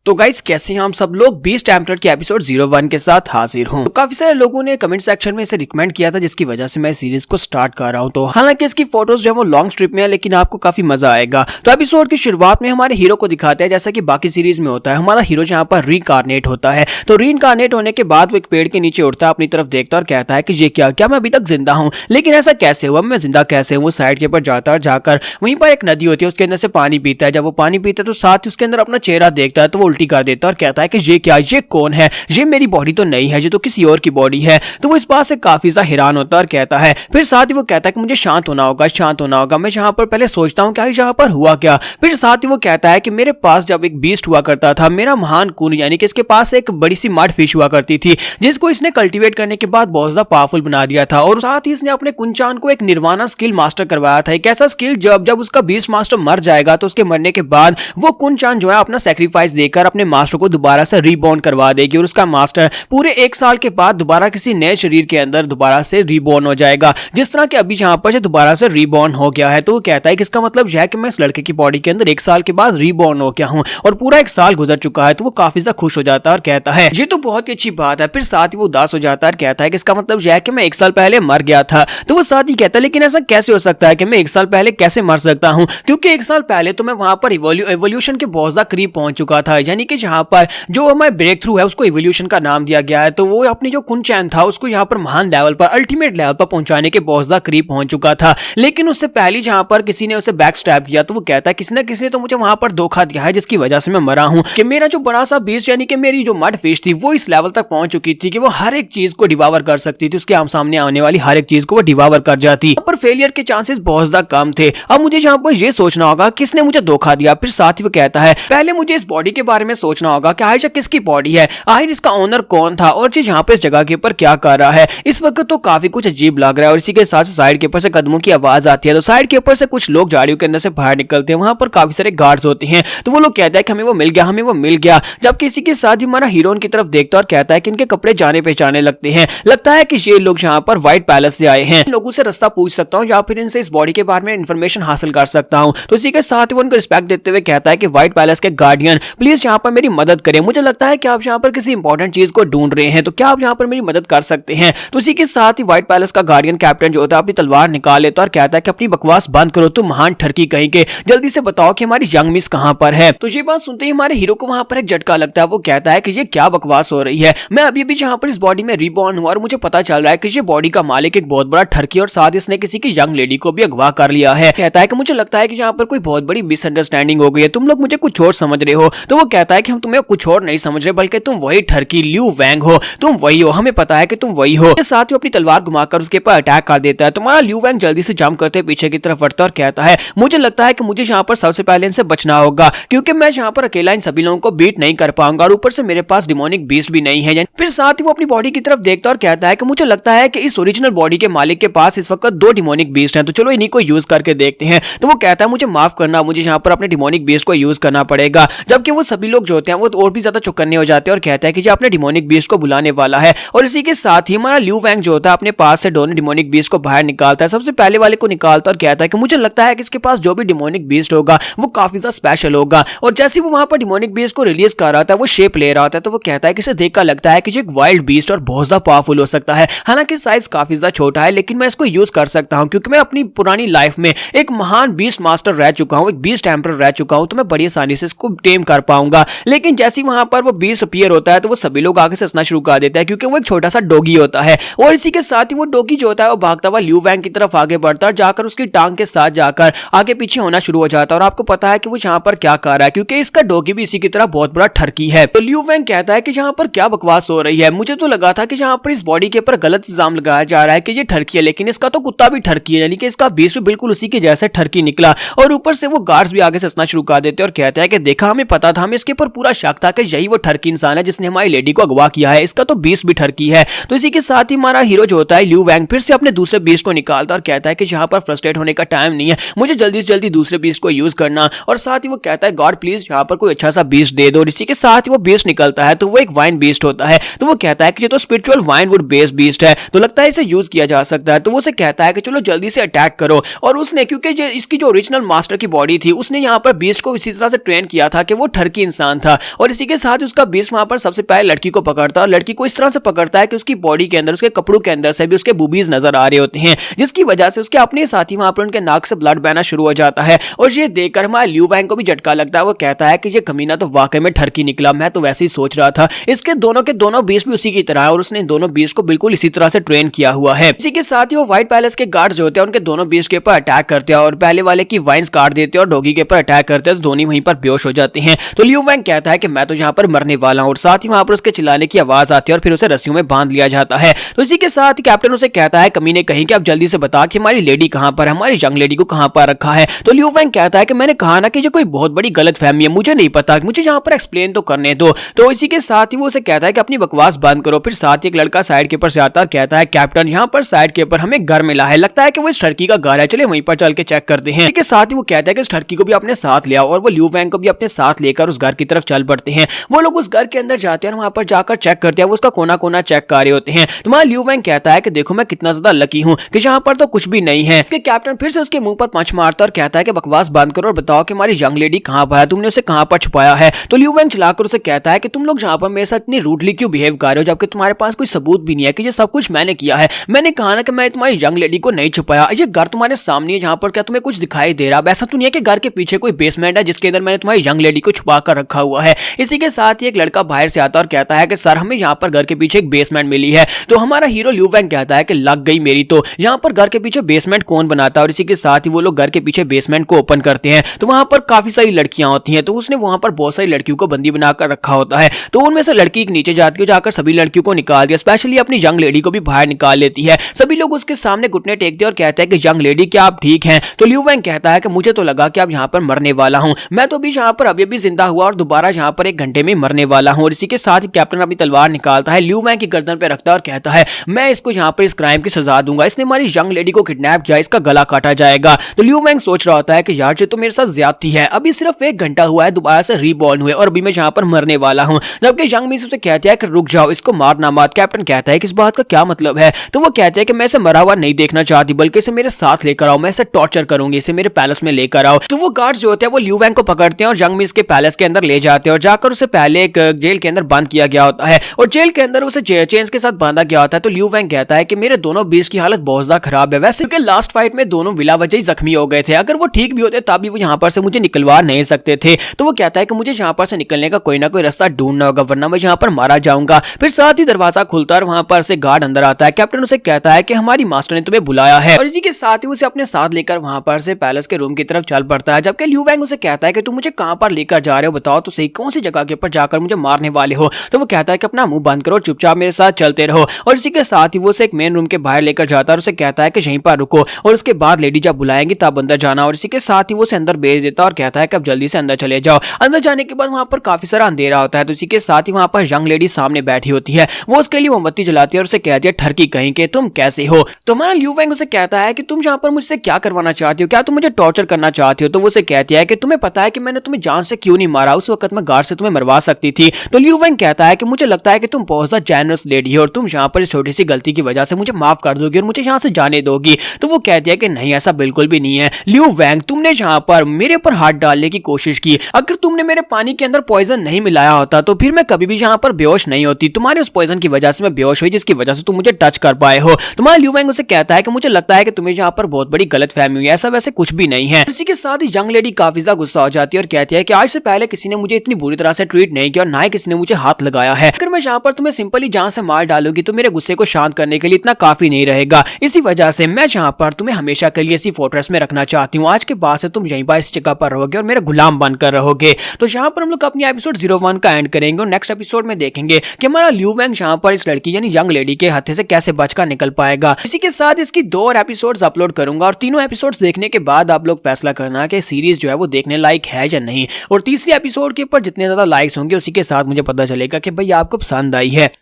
तो गाइस कैसे हैं हम सब लोग बीस्ट एम्परर के एपिसोड 01 के साथ हाजिर हूं। तो काफी सारे लोगों ने कमेंट सेक्शन में इसे रिकमेंड किया था, जिसकी वजह से मैं सीरीज को स्टार्ट कर रहा हूं। तो हालांकि इसकी फोटोज जो है वो लॉन्ग स्ट्रिप में है, लेकिन आपको काफी मजा आएगा। तो एपिसोड की शुरुआत में हमारे हीरो को दिखाते हैं, जैसा कि बाकी सीरीज में होता है। हमारा हीरो जहाँ पर रीइंकार्नेट होता है, तो रीइंकार्नेट होने के बाद वो एक पेड़ के नीचे उड़ता है, अपनी तरफ देखता है और कहता है कि ये क्या मैं अभी तक जिंदा हूँ, लेकिन ऐसा कैसे हुआ, मैं जिंदा कैसे हूँ। साइड के ऊपर जाता है, जाकर वहीं पर एक नदी होती है, उसके अंदर से पानी पीता है। जब वो पानी पीता है तो साथ ही उसके अंदर अपना चेहरा देखता है, तो वो उल्टी कर देता है और कहता है कि ये क्या, ये कौन है, ये मेरी बॉडी तो नहीं है, ये तो किसी और की बॉडी है। तो वो इस बात से काफी ज्यादा हैरान होता है और कहता है, फिर साथ ही वो कहता है कि मुझे शांत होना होगा, शांत होना होगा। मैं जहां पर पहले सोचता हूं क्या यहाँ पर हुआ क्या। फिर साथ ही वो कहता है कि मेरे पास जब एक बीस्ट हुआ करता था, मेरा महान कुन, यानी कि इसके पास एक बड़ी सी मड फिश हुआ करती थी, जिसको इसने कल्टीवेट करने के बाद बहुत ज्यादा पावरफुल बना दिया था। और साथ ही इसने अपने कुंचान को एक निर्वाणा स्किल मास्टर करवाया था। एक ऐसा स्किल जब उसका बीस्ट मास्टर मर जाएगा, तो उसके मरने के बाद वो कुंचान जो है अपना सेक्रीफाइस देकर अपने मास्टर को दोबारा से रीबॉर्न करवा देगी, और उसका मास्टर पूरे 1 साल के बाद दोबारा किसी नए शरीर के अंदर दोबारा से रीबॉर्न हो जाएगा, जिस तरह के अभी जहां पर दोबारा से रीबॉर्न हो गया है। तो वो कहता है कि इसका मतलब यह है कि मैं इस लड़के की बॉडी के अंदर 1 साल के बाद रीबॉर्न हो गया हूं, और पूरा 1 साल गुजर चुका है। तो वो काफी ज्यादा खुश हो जाता है और कहता है ये तो बहुत ही अच्छी बात है। फिर साथ ही वो उदास हो जाता है और कहता है कि इसका मतलब यह है कि मैं 1 साल पहले मर गया था। तो वो साथ ही कहता है लेकिन ऐसा कैसे हो सकता है कि मैं 1 साल पहले कैसे मर सकता हूं, क्योंकि 1 साल पहले तो मैं वहां पर इवोल्यूशन के बहुत ज्यादा करीब पहुंच चुका था, यानी कि जहां पर जो हमारा ब्रेक थ्रू है उसको इवोल्यूशन का नाम दिया गया है। तो वो अपनी जो कुंचैन था उसको यहाँ पर महान लेवल पर, अल्टीमेट लेवल पर पहुंचाने के बहुत ज्यादा करीब पहुंच चुका था। लेकिन उससे पहले जहां पर किसी ने उसे बैक स्टैब किया, तो वो कहता है किसी न किसी ने तो मुझे वहां पर धोखा दिया है, जिसकी वजह से मैं मरा हूं। कि मेरा जो बड़ा सा बीस्ट यानी कि मेरी जो मड फिश थी वो इस लेवल तक पहुंच चुकी थी कि वो हर एक चीज को डिवावर कर सकती थी, उसके सामने आने वाली हर एक चीज को वो डिवावर कर जाती। पर फेलियर के चांसेस बहुत ज्यादा कम थे। अब मुझे यहाँ पर यह सोचना होगा किसने मुझे धोखा दिया। फिर साथ ही वो कहता है पहले मुझे इस बॉडी के बारे में सोचना होगा कि आखिर किसकी बॉडी है, आखिर इसका ओनर कौन था, और यहाँ पे इस जगह के ऊपर क्या कर रहा है। इस वक्त तो काफी कुछ अजीब लग रहा है। और इसी के साथ साइड के ऊपर से कदमों की आवाज आती है, तो साइड के ऊपर से कुछ लोग झाड़ियों के अंदर से बाहर निकलते हैं। वहां पर काफी सारे गार्ड्स होते हैं, तो वो लोग कहते हैं कि हमें वो मिल गया, हमें वो मिल गया। जब किसी के साथ ही हमारा हीरोइन की तरफ देखता और कहता है कि इनके कपड़े जाने पहचाने लगते हैं, लगता है कि ये लोग यहाँ पर व्हाइट पैलेस से आए हैं। लोगों से रास्ता पूछ सकता हूँ या फिर इनसे इस बॉडी के बारे में इंफॉर्मेशन हासिल कर सकता हूँ। तो इसी के साथ ही वो उनको रिस्पेक्ट देते हुए कहता है कि व्हाइट पैलेस के गार्डियन प्लीज यहाँ पर मेरी मदद करें, मुझे लगता है कि आप यहाँ पर किसी इंपॉर्टेंट चीज को ढूंढ रहे हैं, तो क्या आप यहाँ पर मेरी मदद कर सकते हैं। तो इसी के साथ ही व्हाइट पैलेस का गार्डियन कैप्टन जो होता है अपनी तलवार निकाल लेता है और कहता है कि अपनी बकवास बंद करो, तुम महान ठरकी कहीं के, जल्दी से बताओ कि हमारी यंग मिस कहां पर है। तो ये बात सुनते ही हमारे हीरो को वहां पर एक झटका लगता है। वो कहता है कि ये क्या बकवास हो रही है, मैं अभी भी जहां पर इस बॉडी में रीबॉर्न हुआ और मुझे पता चल रहा है कि ये बॉडी का मालिक एक बहुत बड़ा ठरकी और साथ इसने किसी की यंग लेडी को भी अगवा कर लिया है। कहता है कि मुझे लगता है कि यहाँ पर कोई बहुत बड़ी मिसअंडरस्टैंडिंग हो गई है, तुम लोग मुझे कुछ और समझ रहे हो। तो वो कहता है कि हम तुम्हें कुछ और नहीं समझ रहे, बल्कि तुम वही ठरकी ल्यू वैंग हो, तुम वही हो, हमें पता है कि तुम वही हो। साथ ही अपनी तलवार घुमाकर उसके ऊपर अटैक कर देता है। तुम्हारा ल्यू वैंग जल्दी से जंप करते पीछे की तरफ बढ़ता और कहता है मुझे लगता है कि मुझे यहाँ पर सबसे पहले इनसे बचना होगा, क्योंकि मैं यहाँ पर अकेला इन सभी लोगों को बीट नहीं कर पाऊंगा, और ऊपर से मेरे पास डिमोनिक बीस्ट भी नहीं है। फिर साथ ही वो अपनी बॉडी की तरफ देखता और कहता है कि मुझे लगता है कि इस ओरिजिनल बॉडी के मालिक के पास इस वक्त 2 डिमोनिक बीस्ट हैं, तो चलो इन्हीं को यूज करके देखते हैं। तो वो कहता है मुझे माफ करना, मुझे यहाँ पर अपने डिमोनिक बीस्ट को यूज करना पड़ेगा। जबकि वो सभी लोग जो होते हैं वो और भी ज्यादा चौकन्ने हो जाते हैं और कहता है कि अपने डिमोनिक बीस्ट को बुलाने वाला है। और इसी के साथ ही हमारा ल्यू वैंग जो होता है अपने पास से दोनों डिमोनिक बीस्ट को बाहर निकालता है। सबसे पहले वाले को निकालता और कहता है कि मुझे लगता है कि इसके पास जो भी डिमोनिक बीस्ट होगा वो काफी ज्यादा स्पेशल होगा। और जैसे वो वहां पर डिमोनिक बीस्ट को रिलीज कर रहा था, वो शेप ले रहा था, तो वो कहता है कि इसे देखकर लगता है कि ये एक वाइल्ड बीस्ट और बहुत ज्यादा पावरफुल हो सकता है। हालांकि साइज काफी ज्यादा छोटा है, लेकिन मैं इसको यूज कर सकता हूं, क्योंकि मैं अपनी पुरानी लाइफ में एक महान बीस्ट मास्टर रह चुका हूं, एक बीस्ट एम्परर रह चुका हूं, तो मैं बड़ी आसानी से इसको टेम कर पाऊंगा। लेकिन जैसे ही वहां पर वो बीस्ट अपीयर होता है, तो वो सभी लोग आगे से हंसना शुरू कर देते हैं, क्योंकि वो एक छोटा सा डॉगी होता है। और इसी के साथ ही वो डॉगी जो होता है वो भागता हुआ ल्यू वैंग की तरफ आगे बढ़ता है, जाकर उसकी टांग के साथ जाकर आगे पीछे होना शुरू हो जाता है। और आपको पता है कि वो यहाँ पर क्या कर रहा है, क्योंकि इसका डॉगी भी इसी की तरह बहुत बड़ा ठरकी है। तो ल्यू वैंग कहता है कि यहाँ पर क्या बकवास हो रही है, मुझे तो लगा था कि यहाँ पर इस बॉडी के ऊपर गलत इल्जाम लगाया जा रहा है कि ये ठरकी है, लेकिन इसका तो कुत्ता भी ठरकी है, यानी कि इसका बीस भी बिल्कुल उसी के जैसे ठरकी निकला। और ऊपर से वो गार्ड्स भी आगे से हंसना शुरू कर देते हैं और कहते हैं कि देखा, हमें पता था, हमें इसके ऊपर पूरा शक था कि यही वो ठरकी इंसान है जिसने हमारी लेडी को अगवा किया है, इसका तो बीस भी ठरकी है। तो इसी के साथ ही हमारा हीरो जो होता है ल्यू वैंग फिर से अपने दूसरे बीस्ट को निकालता और कहता है कि यहाँ पर फ्रस्ट्रेट होने का टाइम नहीं है, मुझे जल्दी से जल्दी दूसरे बीस्ट को यूज करना। और साथ ही वो कहता है गॉड प्लीज यहाँ पर कोई अच्छा सा बीस्ट दे दो। और इसी के साथ ही वो बीस्ट निकलता है, तो वो एक वाइन बीस्ट होता है। तो वो कहता है कि ये तो spiritual wine would based beast है, तो लगता है इसे यूज किया जा सकता है। तो वो उसे कहता है कि चलो जल्दी से अटैक करो। और उसने, क्योंकि इसकी जो ओरिजिनल मास्टर की बॉडी थी, उसने यहाँ पर बीस्ट को इसी तरह से ट्रेन किया था कि वो ठरकी इंसान था। और इसी के साथ उसका बीस्ट वहां पर सबसे पहले लड़की को पकड़ता है और लड़की को इस तरह से पकड़ता है कि उसकी बॉडी के अंदर, उसके कपड़ों के अंदर से भी उसके बूबीज नजर आ रहे होते हैं, जिसकी वजह से उसके अपने साथी वहां पर उनके नाक से ब्लड बहना शुरू हो जाता है। और ये देखकर हमारे लियू वैंग को भी झटका लगता है। वो कहता है कि ये कमीना तो वाकई में ठरकी निकला, मैं तो वैसे ही सोच रहा था। इसके दोनों के दोनों बीस्ट भी उसी की तरह है और उसने इन दोनों बीस्ट को बिल्कुल इसी तरह से ट्रेन किया हुआ है। इसी के साथ ही वो व्हाइट पैलेस के गार्ड्स जो होते हैं उनके दोनों बीस्ट के ऊपर अटैक करते हैं और पहले वाले की वाइन्स काट देते हैं और डॉगी के ऊपर अटैक करते हैं, तो दोनों वहीं पर बेहोश हो जाते हैं। तो लियू वैंग कहता है कि मैं तो यहाँ पर मरने वाला हूँ और साथ ही वहां पर उसके चिल्लाने की आवाज आती है और फिर उसे रस्सियों में बांध लिया जाता है। तो इसी के साथ कैप्टन उसे कहता है कमीने कहीं कि आप जल्दी से बता कि हमारी लेडी कहां पर है, हमारी यंग लेडी को कहां पर रखा है। तो लियू वैंग कहता है कि मैंने कहा ना कि ये कोई बहुत बड़ी गलतफहमी है, मुझे नहीं पता, मुझे यहाँ पर एक्सप्लेन तो करने दो। तो इसी के साथ ही वो उसे कहता है कि अपनी बकवास बंद करो। फिर साथ ही एक लड़का साइड के ऊपर से आता है और कहता है कैप्टन यहाँ पर साइड के ऊपर हमें घर मिला है, लगता है कि वो इस टर्की का घर है, चले वहीं पर चल के चेक करते हैं। इसके साथ ही वो कहता है कि इस टर्की को भी अपने साथ ले आओ और वो लियू वैंग को भी अपने साथ लेकर उस घर की तरफ चल पड़ते हैं। वो लोग उस घर के अंदर जाते हैं और वहां पर जाकर चेक करते हैं, वो उसका कोना कोना चेक कर रहे होते हैं। तुम्हारा लियू वैंग कहता है कि देखो मैं कितना ज्यादा लकी हूँ कि यहाँ पर तो कुछ भी नहीं है। कि कैप्टन फिर से उसके मुंह पर पंच मारता और कहता है कि बकवास बंद करो और बताओ कि हमारी यंग लेडी कहाँ पर है, तुमने उसे कहाँ पर छुपाया है। तो लियू वैंग चलाकर उसे कहता है कि तुम लोग जहाँ पर मेरे साथ इतनी रूडली क्यों बिहेव कर रहे हो जबकि तुम्हारे पास कोई सबूत भी नहीं है कि ये सब कुछ मैंने किया है। मैंने कहा ना कि मैं तुम्हारी यंग लेडी को नहीं छुपाया, ये घर तुम्हारे सामने है जहाँ पर क्या तुम्हें कुछ दिखाई दे रहा है? ऐसा तो नहीं है कि घर के पीछे कोई बेसमेंट है जिसके अंदर मैंने तुम्हारी यंग लेडी को छुपा कर रखा हुआ है। इसी के साथ ही एक लड़का बाहर से आता और कहता है कि सर हमें यहाँ पर घर के पीछे एक बेसमेंट मिली है। तो हमारा हीरो लियू वैंग कहता है कि लग गई मेरी, तो यहाँ पर घर के पीछे बेसमेंट कौन बनाता है। और इसी के साथ ही वो लोग घर के पीछे बेसमेंट को ओपन करते हैं तो वहां पर काफी सारी लड़कियां होती हैं। तो उसने वहां पर बहुत सारी लड़कियों को बंदी बनाकर रखा होता है। तो उनमें से लड़की एक नीचे जाती है, जाकर सभी लड़कियों को निकाल दिया, स्पेशली अपनी यंग लेडी को भी बाहर निकाल लेती है। सभी लोग उसके सामने घुटने टेकते हैं और कहते हैं कि यंग लेडी क्या आप ठीक हैं? तो लियू वैंग कहता है कि मुझे तो लगा कि अब यहाँ पर मरने वाला हूँ, मैं तो भी यहाँ पर अभी भी जिंदा हुआ और दोबारा यहाँ पर 1 घंटे में मरने वाला हूँ। और इसी के साथ ही कैप्टन अपनी तलवार निकालता है, लियू वैंग की गर्दन पे रखता है और कहता है मैं इसको यहाँ पर इस क्राइम की सजा दूंगा, इसने हमारी यंग लेडी को किडनैप किया, इसका गला काटा जाएगा। तो लियू वैंग सोच रहा होता है कि यार ये तो मेरे साथ ज्यादती है, अभी सिर्फ 1 घंटा हुआ है दोबारा से रीबॉर्न हुए और अभी मैं यहाँ पर मरने वाला हूँ। जबकि यंग मिस उसे कहती है कि रुक जाओ, इसको मारना मत। कैप्टन कहता है कि इस बात का क्या मतलब है? तो वो कहते हैं कि मैं इसे मरा हुआ नहीं देखना चाहती, बल्कि इसे मेरे साथ लेकर आओ, मैं इसे टॉर्चर करूंगी, इसे मेरे पैलेस में लेकर आओ। तो वो गार्ड्स जो होते हैं वो लियू वैंग को पकड़ते हैं और यंग मिस के पैलेस के अंदर ले जाते हैं और जाकर उसे पहले एक जेल के अंदर बंद किया गया होता है और जेल के अंदर उसे चेन्स के साथ बांधा गया होता है। तो लियू वैंग कहता है कि मेरे दोनों बीस्ट की हालत बहुत ज्यादा खराब है, वैसे क्योंकि लास्ट फाइट में दोनों बिला वजह ही जख्मी हो गए थे, अगर वो ठीक भी होते तब भी वो यहाँ पर से मुझे निकलवा नहीं सकते थे। तो वो कहता है कि मुझे यहाँ पर से निकलने का कोई ना कोई रास्ता ढूंढना होगा वरना मैं यहाँ पर मारा जाऊंगा। फिर साथ ही दरवाजा खुलता है और वहां पर से गार्ड अंदर आता है। कैप्टन उसे कहता है कि हमारी मास्टर ने तुम्हें बुलाया है और इसी के साथ ही उसे अपने साथ लेकर वहां पर से पैलेस के रूम की तरफ चल पड़ता है। जबकि लियू वैंग उसे कहता है कि तुम मुझे कहां पर लेकर जा रहे हो, बताओ तो सही, कौन सी जगह के ऊपर जाकर मुझे मारने वाले हो? तो वो कहता है कि अपना मुंह बंद करो, चुपचाप मेरे साथ चलते रहो। और इसी के साथ ही वो उसे एक मेन रूम के बाहर लेकर जाता है और उसे कहता है कि यहीं पर रुको और उसके बाद लेडी जब बुलाएंगी तब अंदर जाना। और इसी के साथ ही वो उसे अंदर भेज देता है और कहता है कि अब जल्दी से अंदर चले जाओ। अंदर जाने के बाद वहां पर काफी सारा अंधेरा होता है। तो इसी के साथ ही वहां पर यंग लेडी सामने बैठी होती है, वो उसके लिए मोमबत्ती जलाती है और उसे कहती है ठरकी कहीं के तुम कैसे हो? तो हमारा लियू वैंग उसे कहता है कि तुम यहाँ पर मुझसे क्या करवाना चाहती हो, क्या तुम मुझे टॉर्चर करना चाहती हो? तो वो उसे कहती है कि तुम्हें पता है कि मैंने तुम्हें जान से क्यों नहीं मारा, उस वक्त मैं गार्ड से तुम्हें मरवा सकती थी। तो लियू वैंग कहता है कि मुझे लगता है कि तुम बहुत ज्यादा जेनरस लेडी हो और तुम यहाँ पर इस छोटी सी गलती की वजह से मुझे माफ कर दोगी और मुझे यहाँ से जाने दोगी। तो वो कहती है कि नहीं, ऐसा बिल्कुल भी नहीं है लियू वैंग, तुमने यहाँ पर मेरे ऊपर हाथ डालने की कोशिश की, अगर तुमने मेरे पानी के अंदर पॉइजन नहीं मिलाया होता तो फिर मैं कभी भी यहाँ पर बेहोश नहीं होती, तुम्हारे उस पॉइजन की वजह से मैं बेहोश हुई जिसकी वजह से तुम मुझे टच कर पाए हो। तुम्हारा लियू वैंग उसे कहता है कि मुझे लगता है कि तुम्हें यहाँ पर बहुत बड़ी गलतफहमी हुई है, ऐसा वैसे कुछ भी नहीं है। इसी के साथ ही यंग लेडी काफी ज्यादा गुस्सा हो जाती है और कहती है कि आज से पहले किसी ने मुझे इतनी बुरी तरह से ट्रीट नहीं किया और ना ही किसी ने मुझे हाथ लगाया है, अगर मैं यहाँ पर तुम्हें सिंपली जान से मार डालूंगी तो मेरे गुस्से को शांत करने के लिए इतना काफी नहीं रहेगा, इसी वजह से मैं यहाँ पर तुम्हें हमेशा के लिए इसी फोर्ट्रेस में रखना चाहती हूँ। आज के बाद से तुम यहीं पर इस जगह पर रहोगे और मेरे गुलाम बनकर रहोगे। तो यहाँ पर हम लोग अपनी एपिसोड 01 का एंड करेंगे और नेक्स्ट एपिसोड में देखेंगे कि हमारा लियू वैंग यहाँ पर इस लड़की यानी यंग लेडी के हाथ से कैसे बचकर निकल पाएगा। इसी के साथ इसकी 2 और एपिसोड्स अपलोड करूंगा और तीनों एपिसोड्स देखने के बाद आप लोग फैसला करना कि सीरीज जो है वो देखने लायक है या नहीं। और तीसरी एपिसोड के ऊपर जितने ज्यादा लाइक्स होंगे उसी के साथ मुझे पता चलेगा कि भाई आपको पसंद आई है।